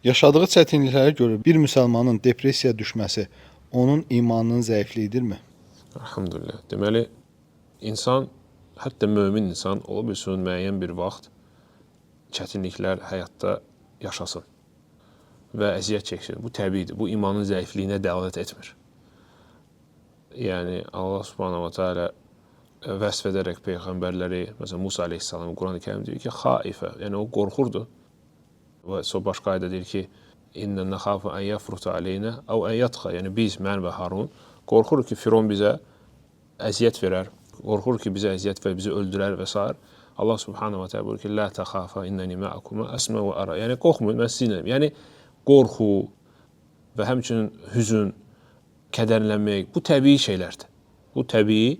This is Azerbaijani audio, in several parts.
Yaşadığı çətinliklərə görə bir müsəlmanın depressiyaya düşməsi onun imanının zəifliyidirmi? Elhamdülillah. Deməli, insan, hətta mömin insan ola bilsin müəyyən bir vaxt çətinliklər həyatda yaşasın və əziyyət çəksin. Bu təbiidir. Bu imanın zəifliyinə dəlalət etmir. Yəni, Allah subhanahu wa ta'ala vəsf edərək peyğəmbərləri, məsələn, Musa aleyhissalam Quran-ı Kərim deyir ki, xaifə, yəni o qorxurdu. Və sonra başqa ayda deyir ki, İnnə nəxafə ən yəfruta aleynə əv ən yatxa, yəni biz, mən və Harun qorxuruq ki, Firon bizə əziyyət verər, qorxuruq ki, bizə əziyyət verər, bizi öldürər və s. Allah subhanahu wa ta'ala buyurur ki, lə təxafə innəni mə'akuma əsmə və ara. Yəni, qorxmayın, mən sizinləyim. Yəni, qorxu və həmçinin hüzün, kədərlənmək, bu təbii şeylərdir. Bu təbii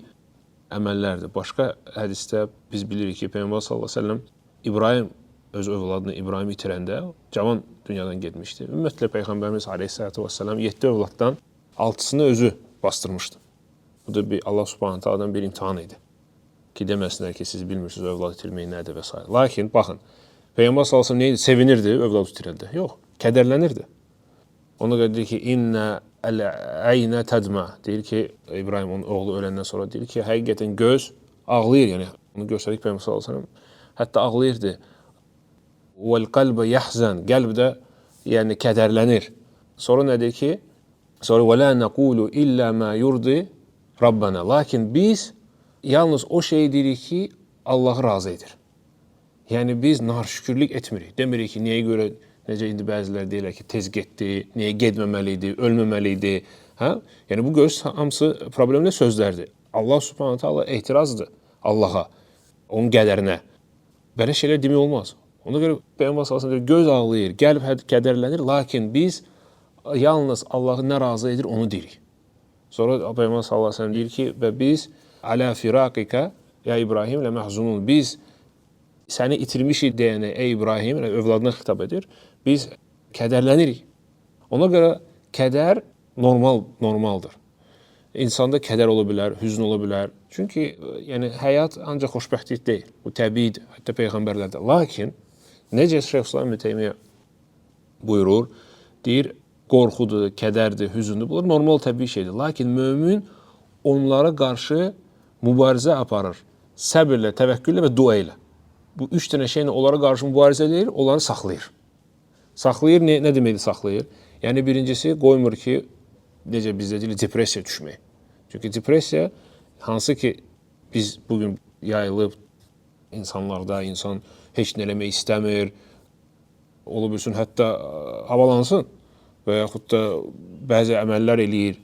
əməllərdir. Başqa hədisdə biz bilirik ki, Peyğəmbər sallallahu əleyhi və səlləm İbrahim öz övladını İbrahim itirəndə cavan dünyadan getmişdi. Ümumiyyətlə Peyğəmbərimiz aleyhissalatu vesselam 7 övladdan 6-sını özü bastırmışdı. Bu da Allah subhanahu ta'aladan bir imtihan idi. Ki deməsinlər ki, siz bilmirsiniz övlad itirməyi nədir və s. Lakin baxın, Peyğəmbər sallallahu əleyhi və səlləm neydi? Sevinirdi övlad itirəndə. Yox, kədərlənirdi. Ona görə deyir ki, İnnə əl-əynə tədmə. Deyir ki, İbrahim onun oğlu öləndən sonra deyir ki, həqiqətən göz ağlayır. Yəni, onu göstərdik Peyğəmbər sallallahu əleyhi və səlləm. Hətta ağlayırdı. Vəl-qəlbə yəhzən. Qəlb də yəni kədərlənir. Sonra nə deyir ki? Sonra və lə nəqulu illə mə yurdi Rabbənə. Lakin biz yalnız o şeyi deyirik ki, Allahı razı edir. Yəni biz naşükürlük etmirik. Demirik ki, niyə görə, necə indi bəzilər deyirlər ki, tez getdi, niyə getməməli idi, ölməməli idi. Hə? Yəni bu göz hamısı problemli sözlərdir. Allah subhanahu ta'ala etirazdır Allaha, onun qədərinə. Belə şeylər demək olmaz. Ona görə Peyğəmbər sallallahu əleyhi və səlləm göz ağlayır, qəlb kədərlənir, lakin biz yalnız Allahı nə razı edir, onu deyirik. Sonra Peyğəmbər sallallahu əleyhi və səlləm deyir ki, və biz alə firaqika ya İbrahim lə məhzunun. Biz səni itirmişik deyənə ey İbrahim, övladına xitab edir. Biz kədərlənirik. Ona görə kədər normaldır. İnsanda kədər ola bilər, hüzn ola bilər. Çünki yəni həyat ancaq xoşbəxtlik deyil. Bu təbiidir, hətta peyğəmbərlərdə. Lakin necə Şeyxülislam İbn Teymiyyə buyurur, deyir, qorxudur, kədərdir, hüzündür. Bunlar normal təbii şeydir. Lakin mömin onlara qarşı mübarizə aparır. Səbirlə, təvəkküllə və dua ilə. Bu üç dənə şeylə onlara qarşı mübarizə edir, onları saxlayır. Saxlayır, nə deməkdir saxlayır? Yəni birincisi qoymur ki, necə bizdə deyilir, depressiya düşmək. Çünki depressiya, hansı ki biz bugün yayılıb insanlarda, insan heç nə eləmək istəmir, ola bilsin, hətta havalansın və yaxud da bəzi əməllər eləyir.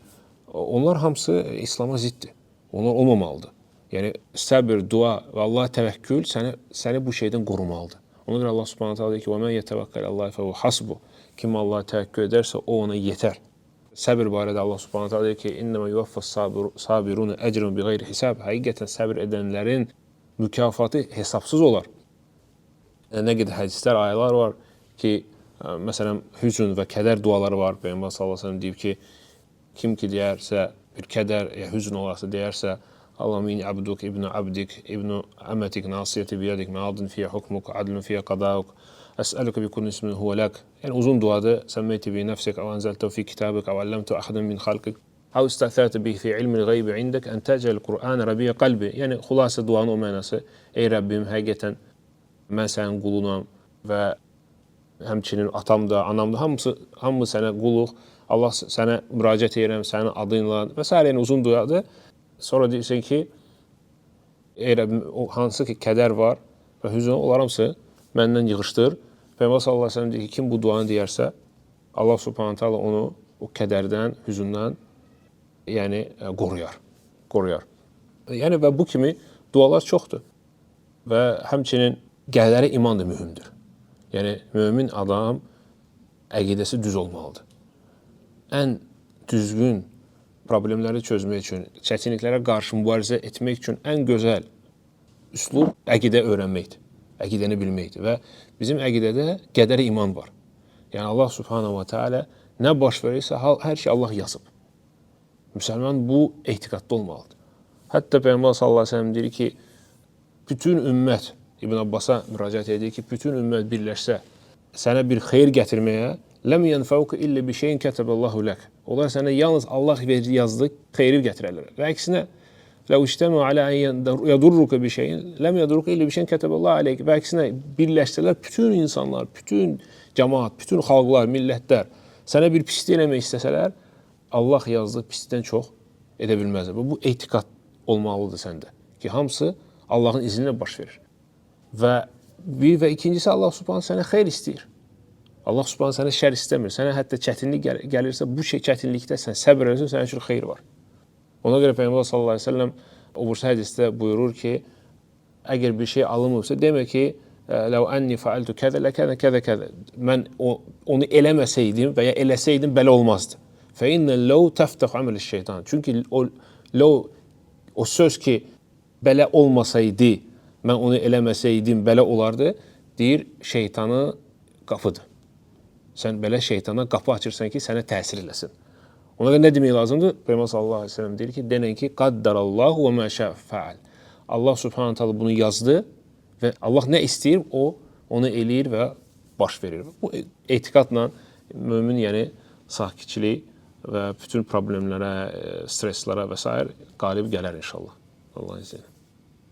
Onlar hamısı İslama ziddir. Onlar olmamalıdır. Yəni səbir, dua və Allah təvəkkül səni bu şeydən qorumalıdır. Ona görə Allah subhanahu ta'ala deyir ki, وَمَنْ يَتَوَكَّلَ اللّٰهِ فَهُوَ حَسْبُهُ. Kim Allah'a təvəkkül edərsə, o ona yetər. Səbir barədə Allah subhanahu ta'ala deyir ki, İnnəmə yuvaffəs sabirun əcrun bi qeyri hisab. Həqiqətən səbir edənlərin mükafatı hesabsız olar. Nə qədər hədislər, ayələr var ki, məsələn, hüzün və kədər duaları var. Peyğəmbər sallallahu əleyhi və səlləm deyib ki, kim ki deyərsə, bir kədər ya hüzün olarsa deyərsə, Allahümme inni abduk, ibnu abdik, ibnu əmətik, nasiyeti biyadik, məadın fiyyə hukmuk, adlun fiyyə qadauk, əsəluka bi kulli ismin huve lak. Yəni uzun duadır. Səmmeyti bi nəfsik, əv ənzəltəv fi kitabik, əv əlləmtəv əxədən min xalqik, əv istəthərtə bih fi ilmi qeybi indək, ən təcəl Qur'an rəbiyyə qalbi. Yəni xülasə duanın o mənası, ey Rəbbim, həqiqətən mən sənin qulunam və həmçinin atam da, anam da, hamı sənə quluq, Allah sənə müraciət edirəm, sənin adınla və s. Yəni uzun duadır. Sonra deyirsən ki, ey Rəbbim, hansı ki kədər var və hüzün, onlar hamısı məndən yığışdır. Peyğəmbər sallallahu əleyhi və səlləm deyir ki, kim bu duanı deyərsə, Allah subhanahu ta'ala onu o kədərdən, hüzündən yəni qoruyar. Yəni və bu kimi dualar çoxdur. Və həmçinin qədərə iman da mühümdür. Yəni mömin adam əqidəsi düz olmalıdır. Ən düzgün problemləri çözmək üçün, çətinliklərə qarşı mübarizə etmək üçün ən gözəl üslub əqidə öyrənməkdir, əqidəni bilməkdir və bizim əqidədə qədərə iman var. Yəni Allah subhanahu wa ta'ala nə baş verirsə, hər şey Allah yazıb. Müsəlman bu etiqadda olmalıdır. Hətta Peyğəmbər sallallahu əleyhi və səlləm deyir ki, bütün ümmət, İbn Abbasa müraciət edir ki, bütün ümmət birləşsə, sənə bir xeyir gətirməyə, ləm yenfəuke illə bi şeyin kətəbəllahu lək. Onlar sənə yalnız Allah yazdığı xeyri gətirərlər. Və əksinə, ləv iştəmə alə ən yadurruka bi şeyin, ləm yadurruka illə bi şeyin kətəbəllahu aleyk. Və əksinə, birləşsələr bütün insanlar, bütün cəmaat, bütün xalqlar, millətlər sənə bir pislik eləmək istəsələr, Allah yazdığı pislikdən çox edə bilməzlər. Bu etiqad olmalıdır səndə ki, hamısı Allahın izni ilə baş verir. Və ikincisi, Allah Subhanahu sənə xeyr istəyir. Allah Subhanahu sənə şər istəmir. Sənə hətta çətinlik gəlirsə, bu çətinlikdə sən səbr edirsən, sənin üçün xeyr var. Ona görə Peyğəmbər sallallahu əleyhi və səlləm o birisi hədisdə buyurur ki, əgər bir şey alınmırsa, demək ki, "Ləv ənni fəaltu kəzə ləkəzə kəzə kəzə." Mən onu eləməsəydim və ya eləsəydim belə olmazdı. Fə innə ləv təftəx əməl şeytan. Çünki o söz ki, belə olmasaydı, mən onu eləməsəydim belə olardı, deyir, şeytanı qapıdır. Sən belə şeytana qapı açırsan ki, sənə təsir eləsin. Ona görə nə demək lazımdır? Peyğəmbər sallallahu əleyhi və səlləm deyir ki, denən ki, qaddarallahu və mə şə fəal. Allah Subhanahu taala bunu yazdı və Allah nə istəyir, o onu eləyir və baş verir. Bu etiqadla mömin, yəni sakitçilik və bütün problemlərə, stresslərə və s. qalib gələr inşallah. Allahın izniyle.